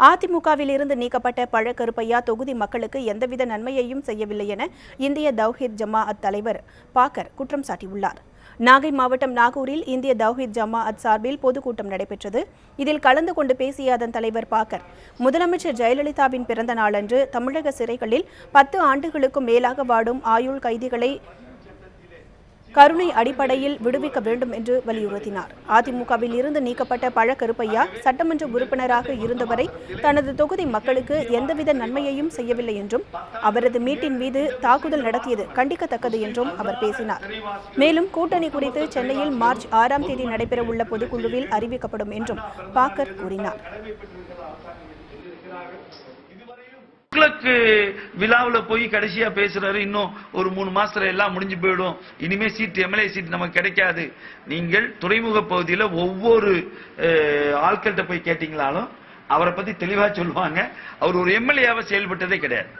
அதிமுகவில் இருந்து நீக்கப்பட்ட பழக்கருப்பையா தொகுதி மக்களுக்கு எந்தவித நன்மையையும் செய்யவில்லை என இந்திய தவ்ஹீத் ஜமாஅத் தலைவர் பாக்கர் குற்றம் சாட்டியுள்ளார். நாகை மாவட்டம் நாகூரில் இந்திய தவ்ஹீத் ஜமாஅத் சார்பில் பொதுக்கூட்டம் நடைபெற்றது. இதில் கலந்து கொண்டு பேசிய அதன் தலைவர் பாக்கர், முதலமைச்சர் ஜெயலலிதாவின் பிறந்த நாளன்று தமிழக சிறைகளில் 10 ஆண்டுகளுக்கும் மேலாக வாடும் ஆயுள் கைதிகளை கருணை அடிப்படையில் விடுவிக்க வேண்டும் என்று வலியுறுத்தினார். அதிமுகவில் இருந்து நீக்கப்பட்ட பழக்கருப்பையா சட்டமன்ற உறுப்பினராக இருந்தவரை தனது தொகுதி மக்களுக்கு எந்தவித நன்மையையும் செய்யவில்லை என்றும் அவரது மீட்டின் மீது தாக்குதல் நடத்தியது கண்டிக்கத்தக்கது என்றும் அவர் பேசினார். மேலும் கூட்டணி குறித்து சென்னையில் மார்ச் 6ஆம் தேதி நடைபெறவுள்ள பொதுக்குழுவில் அறிவிக்கப்படும் என்றும் பாக்கர் கூறினார். விழாவில் போய் கடைசியா பேசுறாரு. இன்னும் ஒரு 3 மாசத்துல எல்லாம் முடிஞ்சு போயிடும், இனிமே சீட் எம்எல்ஏ சீட் நமக்கு கிடைக்காது. நீங்கள் துறைமுக பகுதியில் ஒவ்வொரு ஆட்கள்கிட்ட போய் கேட்டீங்களாலும் அவரை பத்தி தெளிவா சொல்லுவாங்க. அவர் ஒரு எம்எல்ஏவாக செயல்பட்டதே கிடையாது.